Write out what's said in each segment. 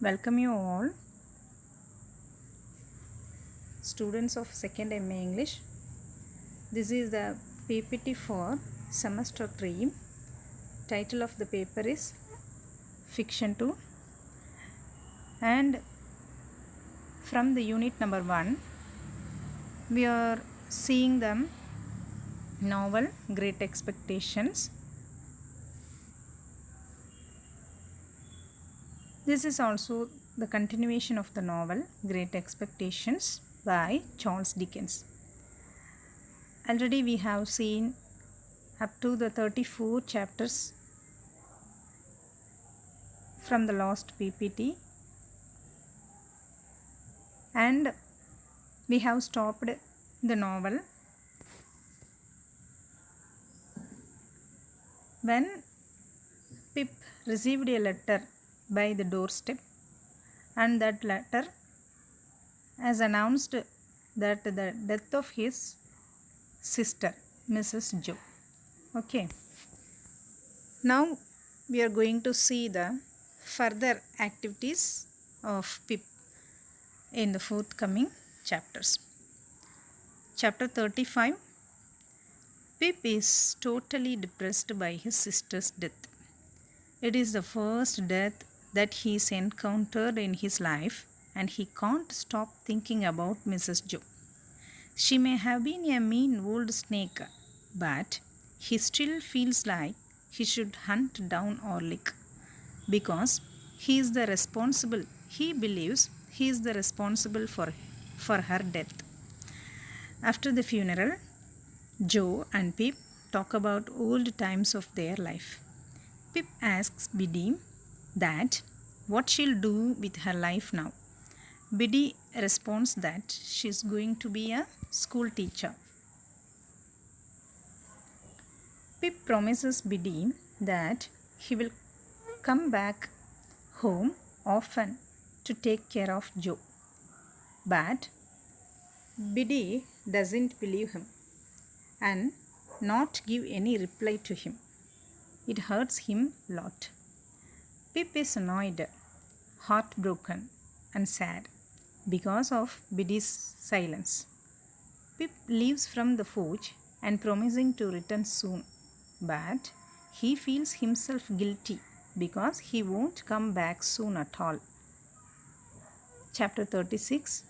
Welcome you all, students of 2nd MA English. This is the PPT for semester 3. Title of the paper is Fiction 2, and from the unit number 1 we are seeing the novel Great Expectations. This is also the continuation of the novel Great Expectations by Charles Dickens. Already we have seen up to the 34 chapters from the last PPT, and we have stopped the novel when Pip received a letter by the doorstep, and that letter has announced that the death of his sister Mrs. Joe. Okay, now we are going to see the further activities of Pip in the forthcoming chapters. Chapter 35. Pip is totally depressed by his sister's death. It is the first death that he's encountered in his life, and he can't stop thinking about Mrs. Joe. She may have been a mean old snake, but he still feels like he should hunt down Orlick because he believes he is the responsible for her death. After the funeral, Joe and Pip talk about old times of their life. Pip asks Biddy that what she'll do with her life now. Biddy responds that she's going to be a school teacher. Pip promises Biddy that he will come back home often to take care of Joe. But Biddy doesn't believe him and not give any reply to him. It hurts him a lot. Pip is annoyed, heartbroken and sad because of Biddy's silence. Pip leaves from the forge and promising to return soon, but he feels himself guilty because he won't come back soon at all. Chapter 36.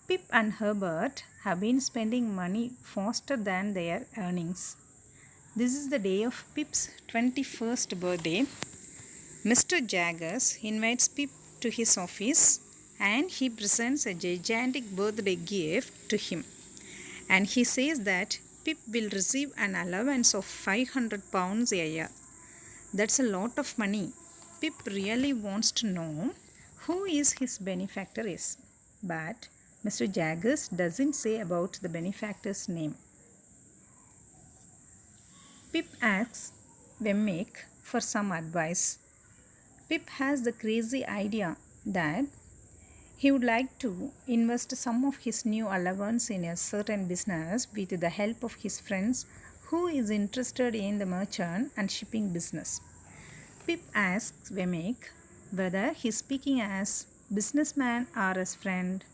Pip and Herbert have been spending money faster than their earnings. This is the day of Pip's 21st birthday. Mr. Jaggers invites Pip to his office and he presents a gigantic birthday gift to him. And he says that Pip will receive an allowance of £500 a year. That's a lot of money. Pip really wants to know who his benefactor is. But Mr. Jaggers doesn't say about the benefactor's name. Pip asks Wemmick for some advice. Pip has the crazy idea that he would like to invest some of his new allowance in a certain business with the help of his friends who is interested in the merchant and shipping business. Pip asks Wemmick whether he is speaking as businessman or as friend,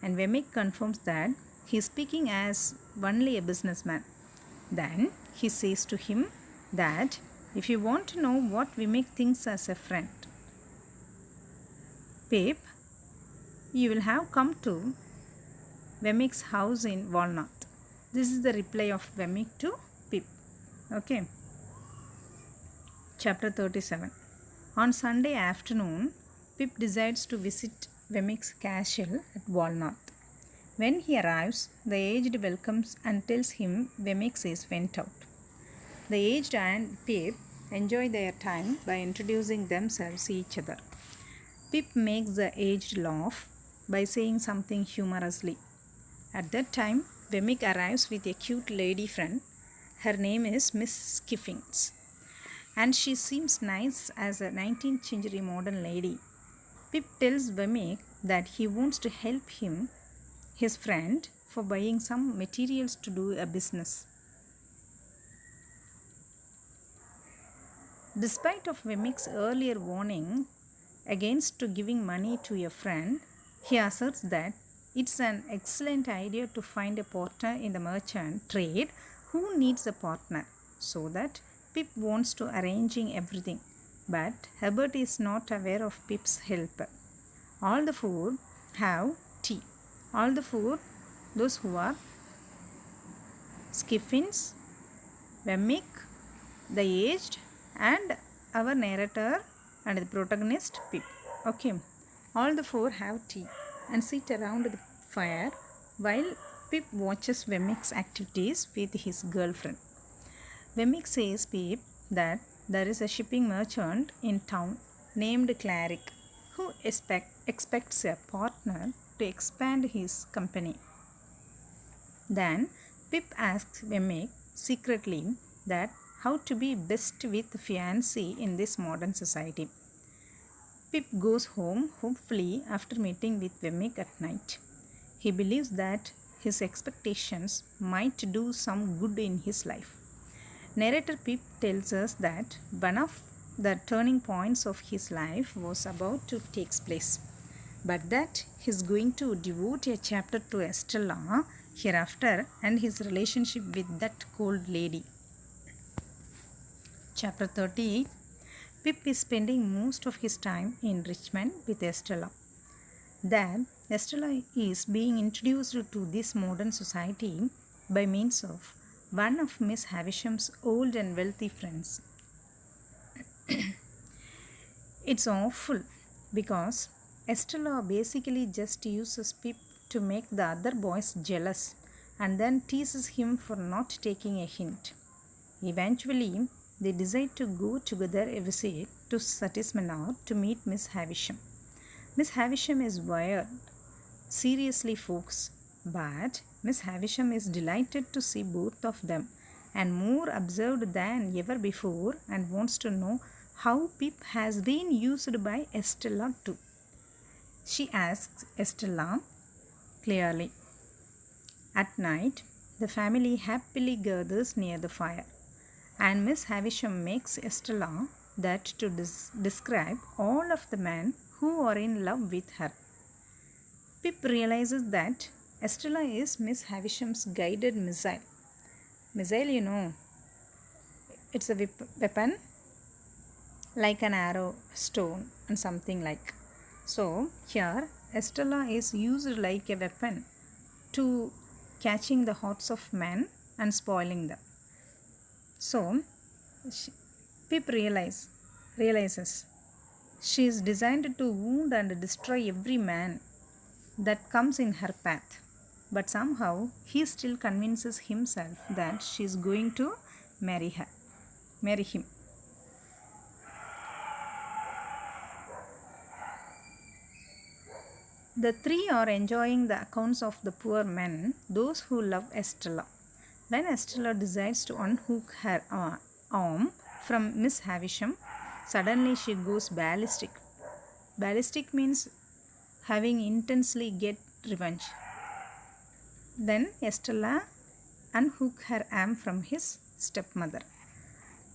and Wemmick confirms that he is speaking as only a businessman. Then he says to him that if you want to know what Wemmick thinks as a friend, Pip, you will have come to Wemmick's house in Walnut. This is the reply of Wemmick to Pip. Okay. Chapter 37. On Sunday afternoon, Pip decides to visit Wemmick's castle at Walnut. When he arrives, the aged welcomes and tells him Wemmick is went out. The aged and Pip enjoy their time by introducing themselves to each other. Pip makes the aged laugh by saying something humorously. At that time, Wemmick arrives with a cute lady friend. Her name is Miss Skiffins, and she seems nice as a 19th century modern lady. Pip tells Wemmick that he wants to help his friend, for buying some materials to do a business. Despite of Wemmick's earlier warning, Against to giving money to a friend, he asserts that it's an excellent idea to find a partner in the merchant trade who needs a partner, so that Pip wants to arranging everything. But Herbert is not aware of Pip's help. All the four have tea. All the four, those who are Skiffins, Wemmick, the aged, and our narrator and the protagonist Pip. Okay, all the four have tea and sit around the fire while Pip watches Wemmick's activities with his girlfriend. Wemmick says Pip that there is a shipping merchant in town named Clarick who expects a partner to expand his company. Then Pip asks Wemmick secretly that how to be best with fiancé in this modern society. Pip goes home hopefully after meeting with Wemmick at night. He believes that his expectations might do some good in his life. Narrator Pip tells us that one of the turning points of his life was about to take place, but that he is going to devote a chapter to Estella hereafter and his relationship with that cold lady. Chapter 38. Pip is spending most of his time in Richmond with Estella. Then Estella is being introduced to this modern society by means of one of Miss Havisham's old and wealthy friends. It's awful because Estella basically just uses Pip to make the other boys jealous and then teases him for not taking a hint. Eventually, they decide to go together a visit to Suttis Manor to meet Miss Havisham. Miss Havisham is wired, seriously, folks, but Miss Havisham is delighted to see both of them and more observed than ever before and wants to know how Pip has been used by Estella too. She asks Estella clearly. At night, the family happily gathers near the fire, and Miss Havisham makes Estella that to describe all of the men who are in love with her. Pip realizes that Estella is Miss Havisham's guided missile. Missile, it's a weapon like an arrow, stone, and something like. So, here Estella is used like a weapon to catching the hearts of men and spoiling them. So, Pip realizes she is designed to wound and destroy every man that comes in her path. But somehow he still convinces himself that she is going to marry him. The three are enjoying the accounts of the poor men, those who love Estella. When Estella decides to unhook her arm from Miss Havisham, suddenly she goes ballistic. Ballistic means having intensely get revenge. Then Estella unhook her arm from his stepmother,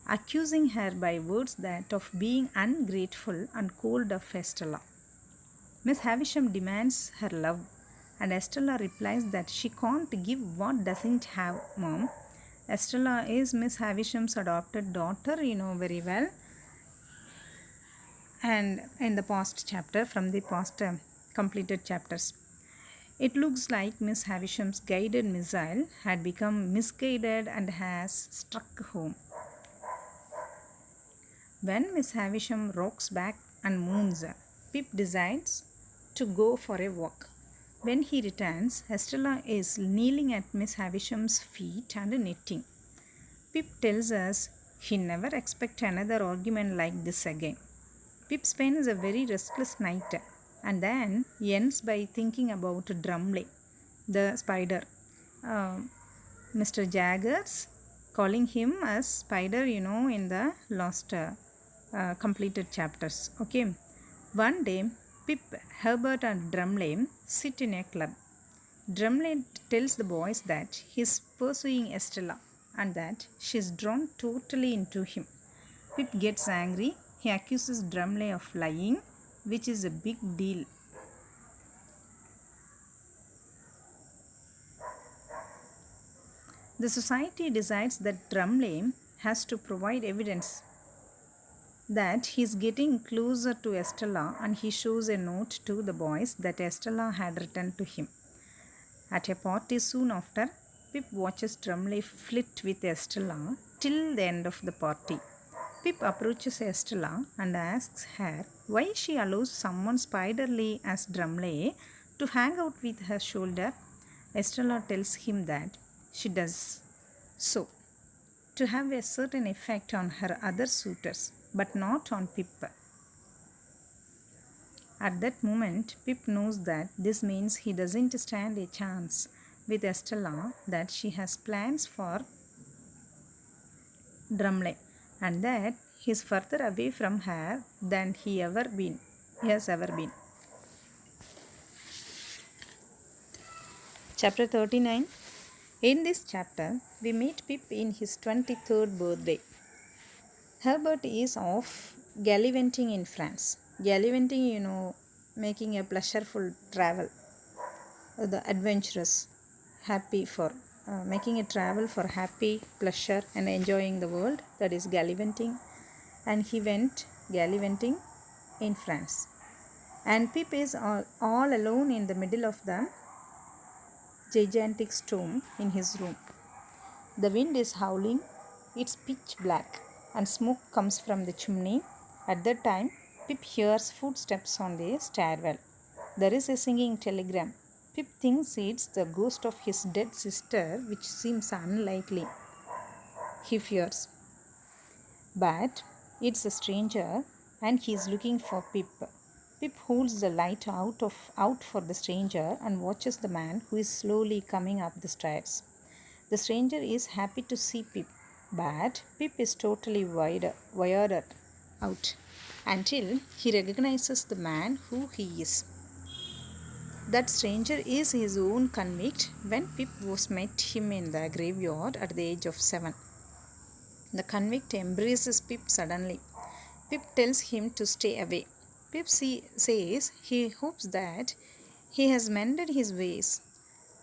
accusing her by words that of being ungrateful and cold of Estella. Miss Havisham demands her love, and Estella replies that she can't give what doesn't have mom. Estella is Miss Havisham's adopted daughter, you know very well. And in the past chapter, from the past completed chapters, it looks like Miss Havisham's guided missile had become misguided and has struck home. When Miss Havisham rocks back and moons, Pip decides to go for a walk. When he returns, Estella is kneeling at Miss Havisham's feet and knitting. Pip tells us he never expects another argument like this again. Pip spends a very restless night and then ends by thinking about Drumley, the spider. Mr. Jaggers calling him as spider, in the last completed chapters. Okay. One day, Pip, Herbert and Drumley sit in a club. Drumley tells the boys that he is pursuing Estella and that she is drawn totally into him. Pip gets angry. He accuses Drumley of lying, which is a big deal. The society decides that Drumley has to provide evidence that he is getting closer to Estella, and he shows a note to the boys that Estella had written to him. At a party soon after, Pip watches Drumley flirt with Estella till the end of the party. Pip approaches Estella and asks her why she allows someone spiderly as Drumley to hang out with her shoulder. Estella tells him that she does so to have a certain effect on her other suitors, but not on Pip. At that moment, Pip knows that this means he doesn't stand a chance with Estella, that she has plans for Drumley, and that he is further away from her than he has ever been. Chapter 39. In this chapter, we meet Pip in his 23rd birthday. Herbert is off gallivanting in France. Gallivanting, making a pleasureful travel, the adventurous, happy for making a travel for happy pleasure and enjoying the world, that is gallivanting. And he went gallivanting in France, and Pip is all alone in the middle of the gigantic storm in his room. The wind is howling, it's pitch black, and smoke comes from the chimney. At that time, Pip hears footsteps on the stairwell. There is a singing telegram. Pip thinks it's the ghost of his dead sister, which seems unlikely. He fears. But it's a stranger, and he is looking for Pip. Pip holds the light out for the stranger and watches the man who is slowly coming up the stairs. The stranger is happy to see Pip, but Pip is totally wired out until he recognizes the man who he is. That stranger is his own convict when Pip was met him in the graveyard at the age of 7. The convict embraces Pip suddenly. Pip tells him to stay away. Pip says he hopes that he has mended his ways,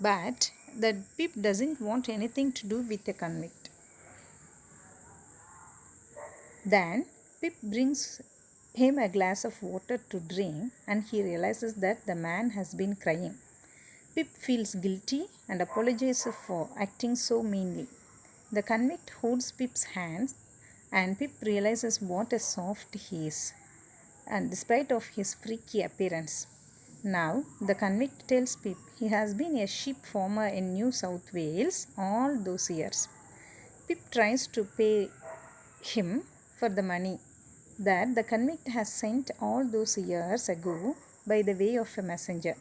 but that Pip doesn't want anything to do with the convict. Then Pip brings him a glass of water to drink, and he realizes that the man has been crying. Pip feels guilty and apologizes for acting so meanly. The convict holds Pip's hands, and Pip realizes what a soft he is, and despite of his freaky appearance. Now the convict tells Pip he has been a sheep farmer in New South Wales all those years. Pip tries to pay him for the money that the convict has sent all those years ago by the way of a messenger.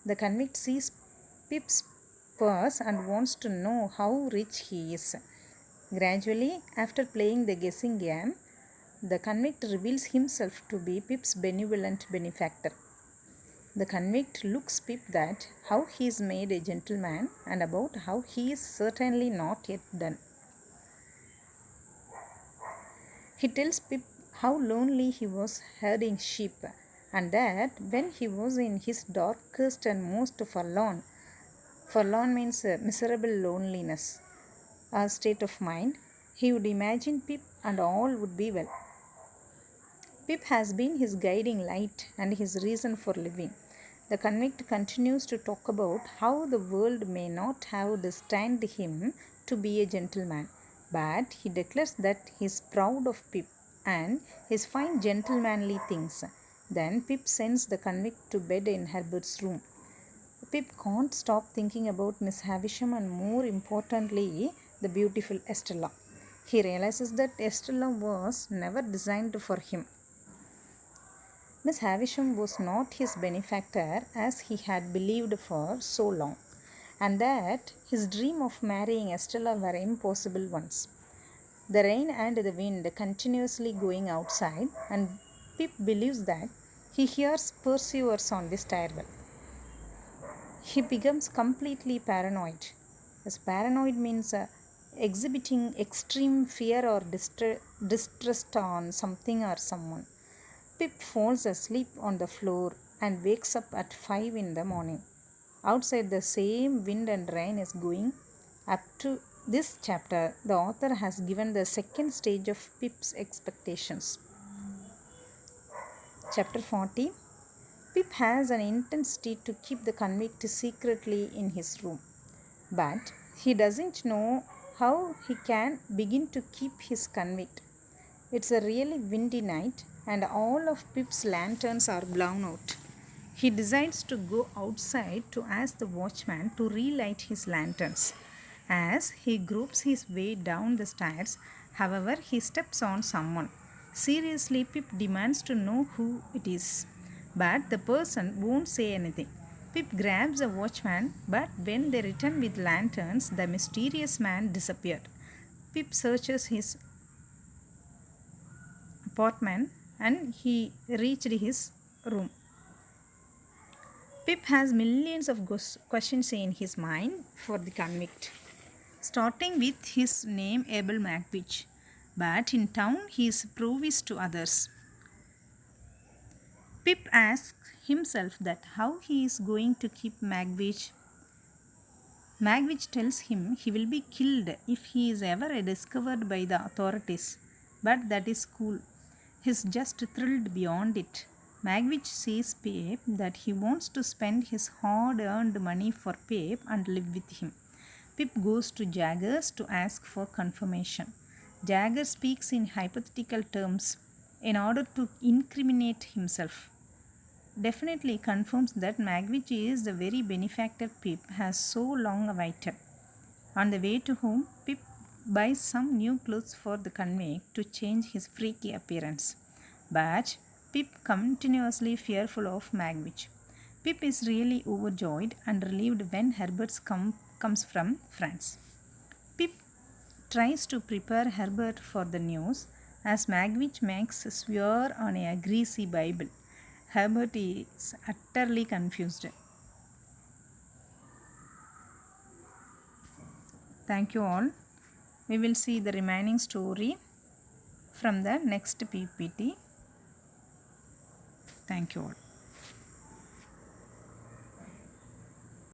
The convict sees Pip's purse and wants to know how rich he is. Gradually, after playing the guessing game, the convict reveals himself to be Pip's benevolent benefactor. The convict looks Pip that how he is made a gentleman and about how he is certainly not yet done. He tells Pip how lonely he was herding sheep, and that when he was in his darkest and most forlorn means miserable loneliness, a state of mind, he would imagine Pip and all would be well. Pip has been his guiding light and his reason for living. The convict continues to talk about how the world may not have destined him to be a gentleman, but he declares that he is proud of Pip and his fine gentlemanly things. Then Pip sends the convict to bed in Herbert's room. Pip can't stop thinking about Miss Havisham and, more importantly, the beautiful Estella. He realizes that Estella was never designed for him. Miss Havisham was not his benefactor as he had believed for so long, and that his dream of marrying Estella were impossible ones. The rain and the wind continuously going outside, and Pip believes that he hears pursuers on the stairwell. He becomes completely paranoid. As paranoid means exhibiting extreme fear or distrust on something or someone. Pip falls asleep on the floor and wakes up at 5 in the morning. Outside, the same wind and rain is going. Up to this chapter, the author has given the second stage of Pip's expectations. Chapter 40. Pip has an intensity to keep the convict secretly in his room, but he doesn't know how he can begin to keep his convict. It's a really windy night, and all of Pip's lanterns are blown out. He decides to go outside to ask the watchman to relight his lanterns. As he gropes his way down the stairs, however, he steps on someone. Seriously, Pip demands to know who it is, but the person won't say anything. Pip grabs the watchman, but when they return with lanterns, the mysterious man disappeared. Pip searches his apartment and he reached his room. Pip has millions of questions in his mind for the convict, starting with his name Abel Magwitch, but in town he is provis to others. Pip asks himself that how he is going to keep Magwitch. Magwitch tells him he will be killed if he is ever discovered by the authorities, but that is cool. He's just thrilled beyond it. Magwitch says Pip that he wants to spend his hard-earned money for Pip and live with him. Pip goes to Jaggers to ask for confirmation. Jagger speaks in hypothetical terms in order to incriminate himself. Definitely confirms that Magwitch is the very benefactor Pip has so long awaited. On the way to home, Pip buys some new clothes for the convict to change his freaky appearance. But Pip continuously fearful of Magwitch. Pip is really overjoyed and relieved when Herbert comes from France. Pip tries to prepare Herbert for the news as Magwitch makes swear on a greasy Bible. Herbert is utterly confused. Thank you all. We will see the remaining story from the next PPT. Thank you all.